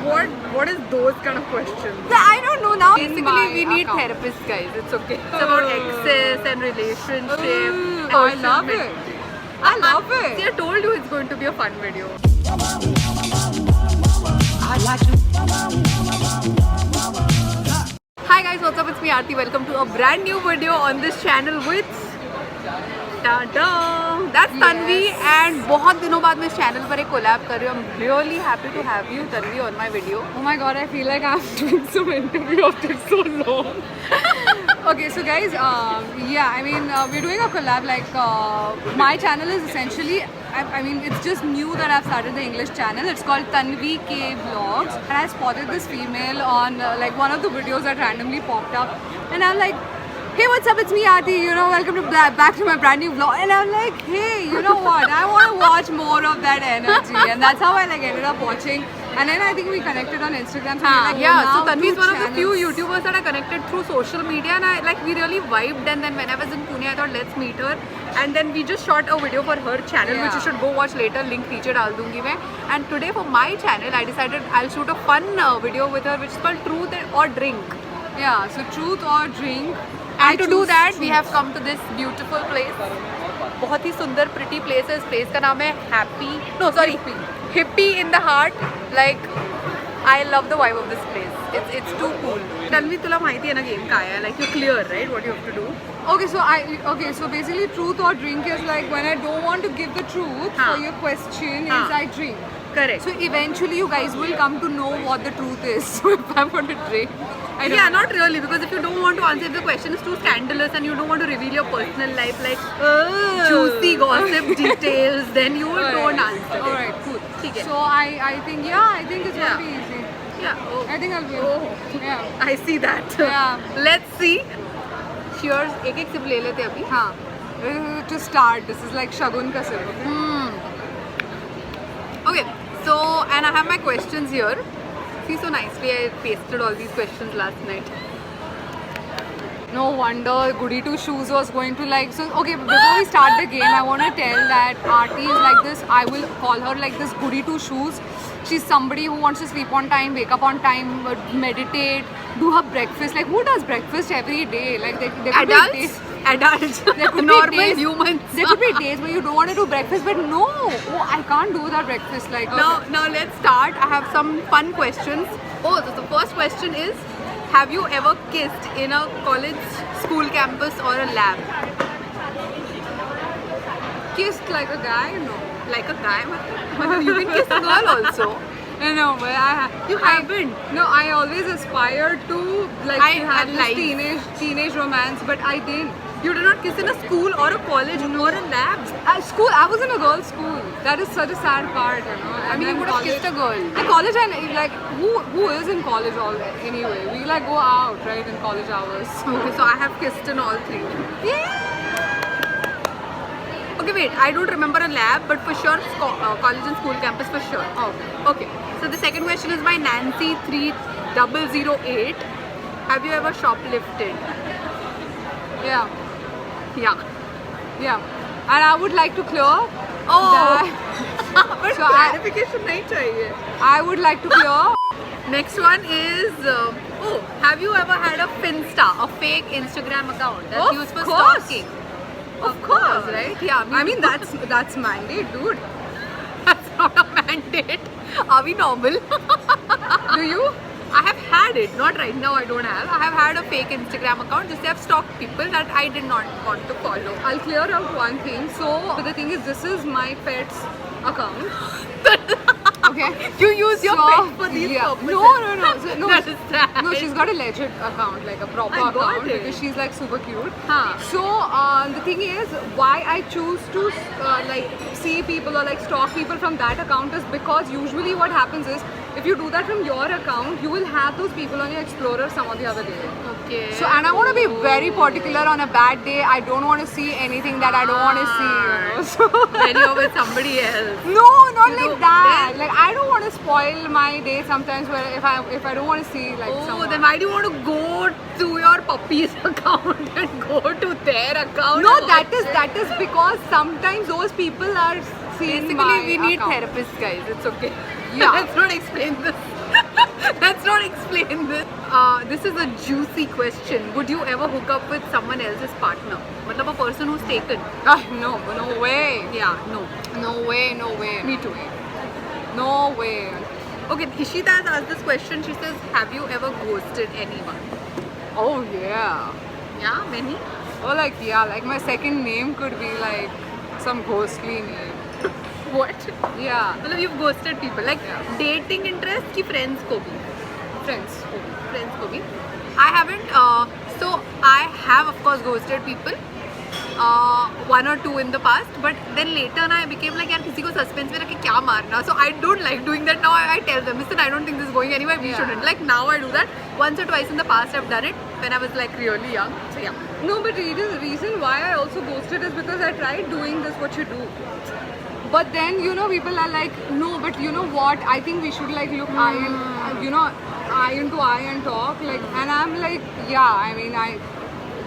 What is those kind of questions? I don't know now. Basically, we need therapists, guys. It's okay. It's about exes and relationship. I love it. I love it. See, I told you it's going to be a fun video. Hi guys, what's up? It's me Aarti. Welcome to a brand new video on this channel with That's Tanvi, and बहुत दिनों बाद मैं इस channel पर एक collab कर रही हूँ. I'm really happy to have you, Tanvi, on my video. Oh my god, I feel like I'm doing some interview after so long. Okay, so guys, we're doing a collab. My channel is essentially, it's just new that I've started the English channel. It's called Tanvi K Vlogs, and I spotted this female on one of the videos that randomly popped up, and I'm like, hey, what's up? It's me, Aarti. Welcome to back to my brand new vlog. And I'm like, hey, you know what? I want to watch more of that energy, and that's how I ended up watching. And then I think we connected on Instagram. So Tanvi is one of the few YouTubers that are connected through social media, and we really vibed. And then when I was in Pune, I thought let's meet her. And then we just shot a video for her channel, which you should go watch later. Link नीचे डाल दूँगी मैं. And today for my channel, I decided I'll shoot a fun video with her, which is called Truth or Drink. Yeah, so Truth or Drink. And to do that, we have come to this beautiful place. बहुत ही सुंदर pretty place है. इस place का नाम है Hippie in the Heart. I love the vibe of this place. It's too cool. Tanvi, तुला माहिती है ना game का है? You're clear, right? What you have to do. Okay, so basically Truth or Drink is when I don't want to give the truth for your question is I drink. Correct. So eventually you guys will come to know what the truth is. So if I'm going to drink, not really, because if you don't want to answer, if the question is too scandalous and you don't want to reveal your personal life, juicy gossip details, then you don't answer. Alright, cool. Okay. So I think it's going to be easy. Yeah. I think I'll be. Yeah. I see that. Yeah. Let's see. Cheers. एक sip ले लेते अभी. हाँ. To start, this is like shagun ka sip. Okay. So, and I have my questions here. See, so nicely I pasted all these questions last night. No wonder Goody Two Shoes was going to okay, before we start the game, I want to tell that Aarti is like this. I will call her like this Goody Two Shoes. She's somebody who wants to sleep on time, wake up on time, meditate, do her breakfast. Who does breakfast every day? There could Adults? be days. Adults. There could Normal be days, humans. There could be days where you don't want to do breakfast, but no, I can't do without breakfast. Now let's start. I have some fun questions. So the first question is, have you ever kissed in a college, school campus or a lab? Kissed like a guy? No. Like a guy? You can kiss a girl also. No, but You haven't? No, I always aspired to have life. this teenage romance, but I didn't. You did not kiss in a school or a college or a lab? School, I was in a girls' school. That is such a sad part, And you would have kissed a girl. In college, and who is in college anyway? We go out, right, in college hours. Okay, so I have kissed in all three. Yeah. Okay, wait, I don't remember a lab, but for sure, college and school campus for sure. Okay. So the second question is by Nancy 3008. Have you ever shoplifted? Yeah. Yeah. And I would like to clear but clarification nahi chahiye. I would like to clear. Next one is, have you ever had a Finsta, a fake Instagram account that's used for stalking? Of course, right? Yeah. That's mandate, dude. That's not a mandate. Are we normal? Do you? I have had it. Not right now, I don't have. I have had a fake Instagram account. Just have stalked people that I did not want to follow. I'll clear out one thing. So, the thing is, this is my pet's account. Okay. You use your pet for these purposes. No. That is sad. No, she's got a legit account, a proper account, because she's super cute. So the thing is, why I choose to see people or stalk people from that account is because usually what happens is, if you do that from your account, you will have those people on your Explorer some of the other day. Okay. So, and I want to be very particular on a bad day. I don't want to see anything that I don't want to see. So then you're with somebody else. No, not like that. I don't want to spoil my day sometimes where if I don't want to see someone. Then why do you want to go to your puppy's account and go to their account? No, that is because sometimes those people are seeing Basically, my we need account. therapists, guys. It's okay. Yeah. Let's not explain this. explain this. This is a juicy question. Would you ever hook up with someone else's partner? मतलब a person who's taken. No, no way. Yeah, no. No way, no way. Me too. No way. Okay, Ishita has asked this question. She says, have you ever ghosted anyone? Oh yeah. Yeah, many? Oh like yeah, like my second name could be like some ghostly name. What? Yeah. मतलब you've ghosted people. Like dating interest की friends को भी. Friends. Friends को भी. I haven't. So I have of course ghosted people. One or two in the past, but then later I became like यार किसी को suspense में रख के क्या मारना. So I don't like doing that now. I tell them, listen, I don't think this is going anywhere. We shouldn't. Like now I do that. Once or twice in the past I've done it when I was like really young. So yeah. No, but the reason why I also ghosted is because I tried doing this what you do. But then, you know, people are like, no, but you know what? I think we should like look eye into eye and talk. Like, and I'm like, yeah, I mean,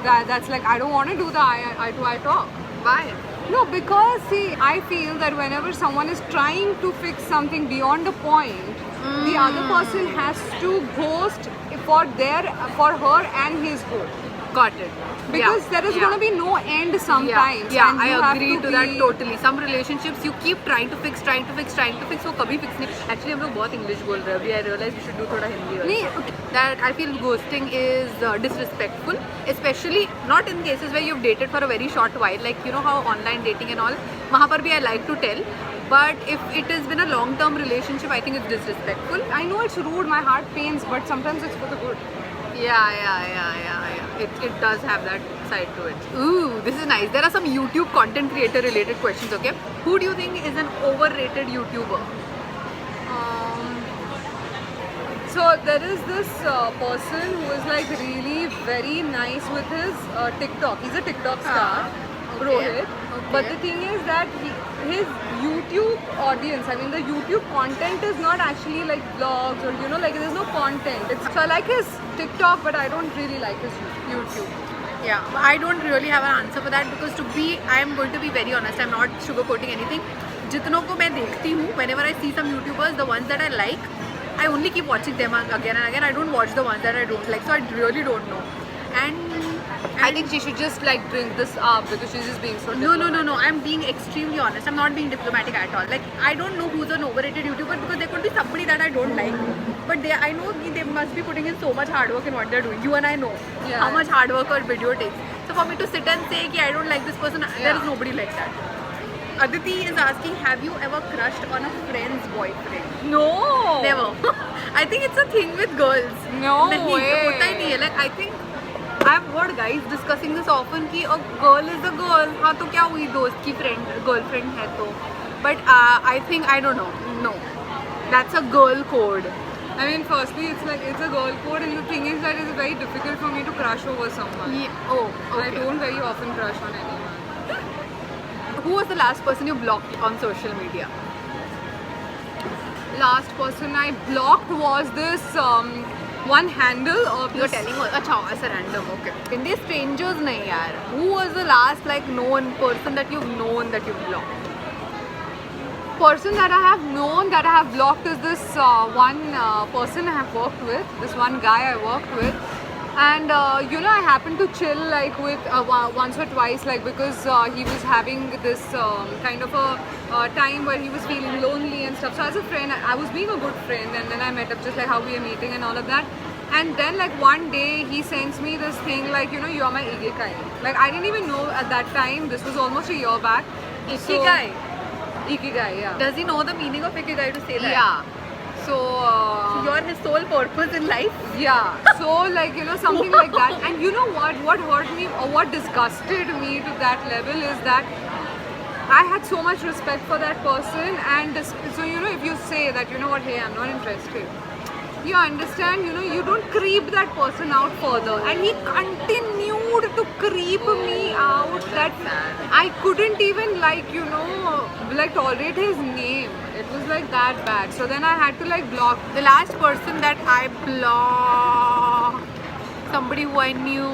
that's like, I don't want to do the eye to eye talk. Why? No, because see, I feel that whenever someone is trying to fix something beyond a point, the other person has to ghost for her and his good. Got it. Because there is going to be no end sometimes. Yeah, and I you have agree to be- that totally. Some relationships you keep trying to fix, वो कभी fix नहीं. Actually हम लोग बहुत English बोल रहे हैं अभी. I realize we should do थोड़ा हिंदी also. नहीं, That I feel ghosting is disrespectful, especially not in cases where you've dated for a very short while, like you know how online dating and all. वहाँ पर भी I like to tell. But if it has been a long-term relationship, I think it's disrespectful. I know it's rude, my heart pains, but sometimes it's for the good. Yeah. It does have that side to it. Ooh, this is nice. There are some YouTube content creator related questions, okay? Who do you think is an overrated YouTuber? So there is this person who is like really very nice with his TikTok. He's a TikTok star, okay. Rohit. But the thing is that his YouTube audience, I mean the YouTube content is not actually like vlogs or you know like there's no content. So I like his TikTok, but I don't really like his YouTube. Yeah, I don't really have an answer for that because I am going to be very honest. I'm not sugarcoating anything. जितनों को मैं देखती हूँ, whenever I see some YouTubers, the ones that I like, I only keep watching them again and again. I don't watch the ones that I don't like, so I really don't know. And I think she should just like drink this up because she's just being so No. I'm being extremely honest. I'm not being diplomatic at all. Like I don't know who's an overrated YouTuber because there could be somebody that I don't like. But I know they must be putting in so much hard work in what they're doing. You and I know how much hard work our video takes. So for me to sit and say I don't like this person, there is nobody like that. Aditi is asking, have you ever crushed on a friend's boyfriend? No. Never. I think it's a thing with girls. No नहीं, way. होता ही नहीं है. Like I think I've heard guys discussing this often कि a girl is a girl. हाँ तो क्या हुई दोस्त की girlfriend है तो. But I think I don't know. No, that's a girl code. I mean, firstly, it's a girl code, and the thing is that it's very difficult for me to crush over someone. Yeah. Oh, okay. I don't very often crush on anyone. Who was the last person you blocked on social media? Last person I blocked was this one handle of You're this. telling us. अच्छा, as a random. Okay. Indian strangers नहीं यार. Who was the last like known person that you've known that you've blocked? Person that I have known that I have blocked is this one person I have worked with. This one guy I worked with. And you know, I happened to chill like with once or twice, like because he was having this kind of a time where he was feeling lonely and stuff. So as a friend, I was being a good friend, and then I met up just like how we are meeting and all of that. And then like one day he sends me this thing like, you know, you're my ikigai. Like I didn't even know at that time. This was almost a year back. Ikigai. Ikigai, yeah. Does he know the meaning of ikigai to say that? Yeah. So you're his sole purpose in life? Yeah. So like, you know, something like that. And you know what hurt me or what disgusted me to that level is that I had so much respect for that person, and so you know, if you say that, you know what, hey, I'm not interested, you understand, you know, you don't creep that person out further. And he continued to creep me out that I couldn't even like, you know, like tolerate his name. It was like that bad. So then I had to like block. The last person that I blocked, somebody who I knew.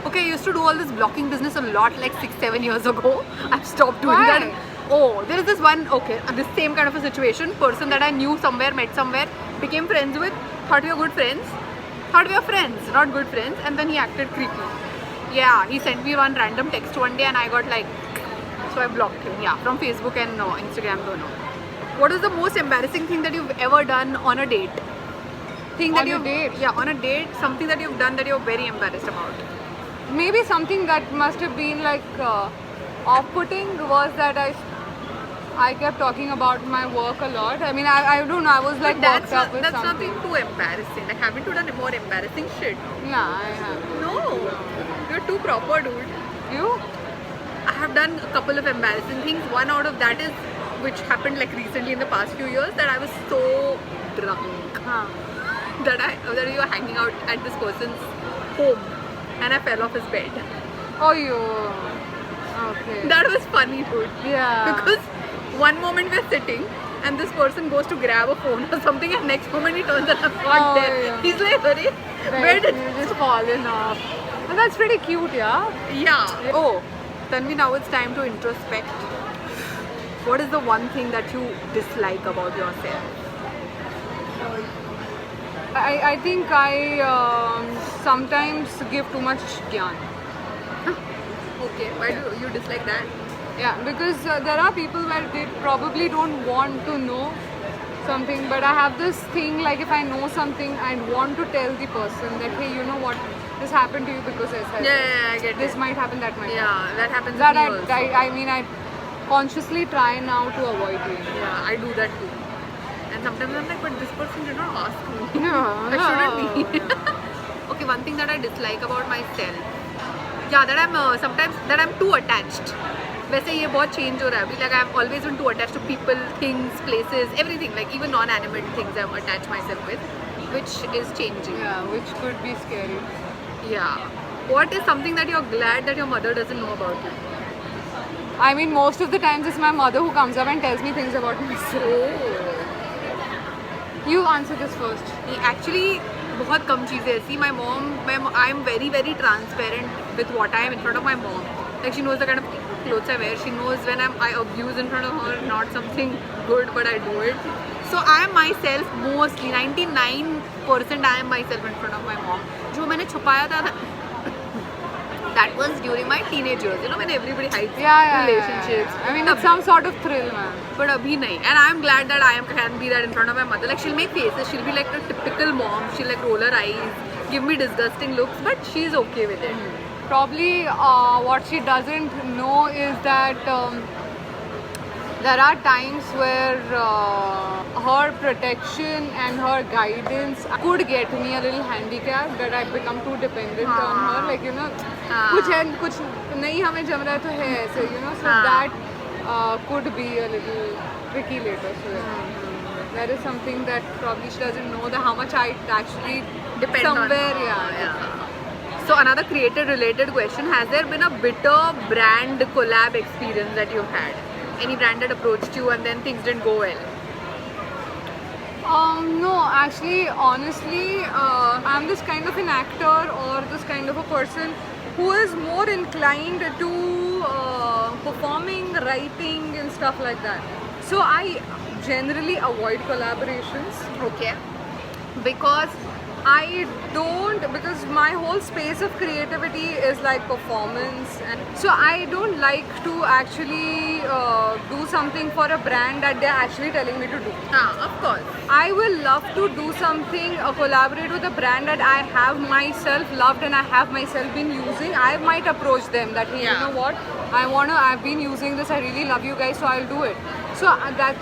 Okay, I used to do all this blocking business a lot like 6-7 years ago. I've stopped doing Why? that. Oh, there is this one, okay, this same kind of a situation. Person that I knew somewhere, met somewhere, became friends with, thought we were good friends. Thought we were friends, not good friends, and then he acted creepy. Yeah, he sent me one random text one day and I got like, so I blocked him. Yeah, from Facebook and Instagram, don't know. What is the most embarrassing thing that you've ever done on a date? Thing that On a date? Yeah, on a date, something that you've done that you're very embarrassed about. Maybe something that must have been like off-putting was that I kept talking about my work a lot. I mean, I don't know, I was like But worked up with that's something. nothing too embarrassing. Like, haven't you done more embarrassing shit? Yeah, I have. No, you're too proper, dude. You? I have done a couple of embarrassing things. One out of that is, which happened like recently in the past few years, that I was so drunk Huh. that we were hanging out at this person's home and I fell off his bed. Oh, you. Okay. That was funny, dude. Yeah. Because one moment we're sitting and this person goes to grab a phone or something, and next moment he turns and I'm not Oh, there. yeah. He's like, "Hurry, where did you just fallen off? And that's pretty cute, yeah. Yeah. Oh, Tanvi, now it's time to introspect. What is the one thing that you dislike about yourself? I think I sometimes give too much gyan. Okay, why do you dislike that? Yeah, because there are people where they probably don't want to know something, but I have this thing like if I know something, I want to tell the person that hey, you know what, this happened to you because Yeah, I get this it. might happen, that might happen. Yeah, that happens That with me also. I mean I consciously try now to avoid doing. Yeah, I do that too. And sometimes I'm like, but this person did not ask me. No, I shouldn't be. Okay, one thing that I dislike about myself. Yeah, that I'm sometimes that I'm too attached. वैसे ये बहुत change हो रहा है अभी. Like I've always been too attached to people, things, places, everything. Like even non-animate things I'm attached myself with, which is changing. Yeah, which could be scary. Yeah. What is something that you're glad that your mother doesn't know about you? I mean, most of the times it's my mother who comes up and tells me things about myself. Oh. You answer this first. Actually, बहुत कम चीज़ें ऐसी. My mom, I am very very transparent with what I am in front of my mom. Like she knows the kind of clothes I wear. She knows when I abuse in front of her, not something good, but I do it. So I am myself mostly. 99% I am myself in front of my mom. जो मैंने छुपाया था that was during my teenage years. You know when everybody hides relationships. I mean, it's some sort of thrill, man. But abhi nahi. And I'm glad that I can be that in front of my mother. Like she'll make faces, she'll be like a typical mom. She'll like roll her eyes, give me disgusting looks, but she's okay with it. Probably what she doesn't know is that there are times where her protection and her guidance could get me a little handicapped, that I become too dependent on her. Like, you know, कुछ नहीं हमें जम रहा है तो है ऐसे, you know, so that could be a little tricky later. So that is something that probably she doesn't know, that how much I actually Depend somewhere, on yeah. So another creator related question, has there been a bitter brand collab experience that you've had? Any brand that approached you and then things didn't go well? No, actually, honestly, I'm this kind of an actor or this kind of a person who is more inclined to performing, writing and stuff like that. So I generally avoid collaborations. Okay. Because I don't, because my whole space of creativity is like performance, and so I don't like to actually do something for a brand that they're actually telling me to do. Of course. I will love to do something, collaborate with a brand that I have myself loved and I have myself been using. I might approach them that, hey, you know what, I've been using this, I really love you guys, so I'll do it. So that,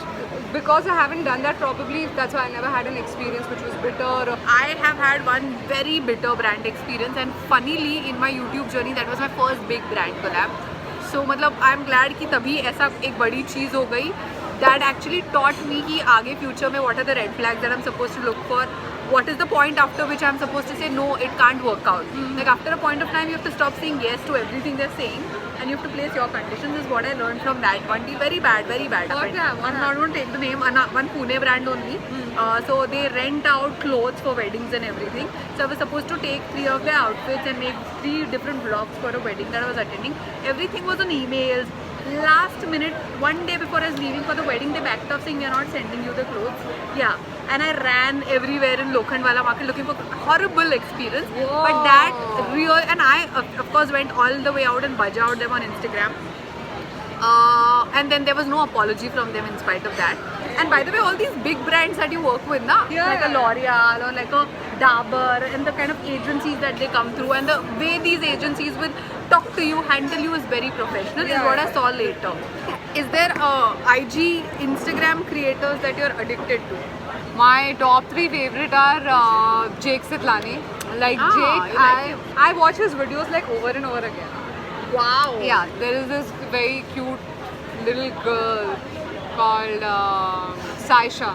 because I haven't done that, probably that's why I never had an experience which was bitter. I have had one very bitter brand experience, and funnily in my YouTube journey that was my first big brand collab. So मतलब I am glad कि तभी ऐसा एक बड़ी चीज़ हो गई that actually taught me कि आगे future में what are the red flags that I'm supposed to look for, what is the point after which I'm supposed to say no, it can't work out. Like after a point of time you have to stop saying yes to everything they're saying and you have to place your conditions, is what I learned from that one deal. Very bad. I'm not going to take the name, one Pune brand only. So they rent out clothes for weddings and everything. So I was supposed to take 3 of their outfits and make 3 different vlogs for a wedding that I was attending. Everything was on emails, last minute, one day before I was leaving for the wedding, they backed off saying we are not sending you the clothes. Yeah, and I ran everywhere in Lokhandwala market looking for horrible experience. Whoa. But that real, and I of course went all the way out and bajao them on Instagram. And then there was no apology from them in spite of that. And by the way, all these big brands that you work with, na, Yeah. like a L'Oreal or like a Dabur, and the kind of agencies that they come through, and the way these agencies will talk to you, handle you is very professional. Is Yeah. what I saw later. Is there IG, Instagram creators that you're addicted to? My top 3 favorite are Jake Sitlani. Like Jake, you like I watch his videos like over and over again. Wow. Yeah, there is this very cute little girl called Saisha.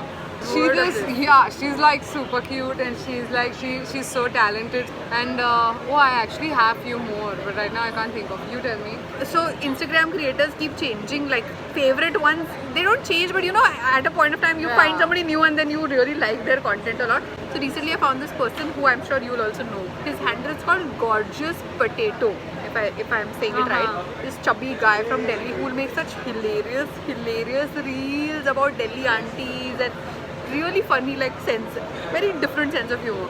Heard of it. She's like super cute, and she's like she's so talented. And I actually have few more, but right now I can't think of. You tell me. So Instagram creators keep changing, like favorite ones, they don't change, but you know, at a point of time you Yeah. find somebody new and then you really like their content a lot. So recently I found this person who I'm sure you'll also know. His handle is called Gorgeous Potato, if I'm saying it right. This chubby guy from Delhi who will make such hilarious reels about Delhi aunties and really funny, like very different sense of humor.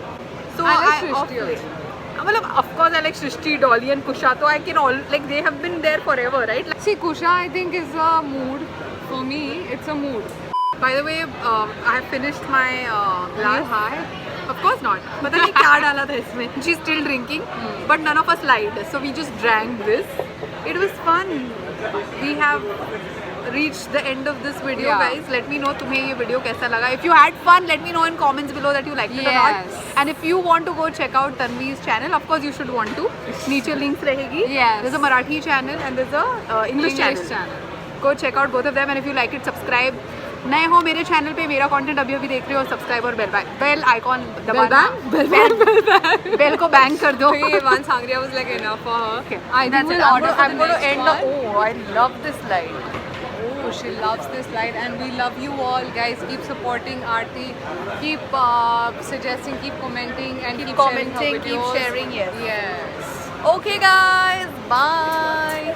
So I like Shrishti of, also. well, of course I like Shrishti, Dolly and Kusha, so I can all, like, they have been there forever, right? Like, See, Kusha, I think is a mood. For me, it's a mood. by the way, I have finished my Last high. Of course not. पता नहीं क्या डाला था इसमें. She's still drinking, but none of us lied. So we just drank this. It was fun. We have reached the end of this video, Yeah. guys. Let me know तुम्हें ये video कैसा लगा. If you had fun, let me know in comments below that you liked it or not. Yes. And if you want to go check out Tanvi's channel, of course you should want to. नीचे links रहेगी. Yes. There's a Marathi channel and there's a English channel. Go check out both of them, and if you like it, subscribe. नए हो मेरे channel पे, मेरा content अभी अभी देख रहे हो, सब्सक्राइब और बेल आइकॉन दबाना, बेल को बैंग कर दो. Okay, once Sangria was like enough for her. Okay, I think that's it. we'll order for I'm the going to next end the. one. Oh, I love this light. Oh, she loves this light, and we love you all, guys. Keep supporting Aarti. Keep suggesting, keep commenting, and keep commenting, sharing her keep videos. sharing, yes. Yes. Okay, guys. Bye.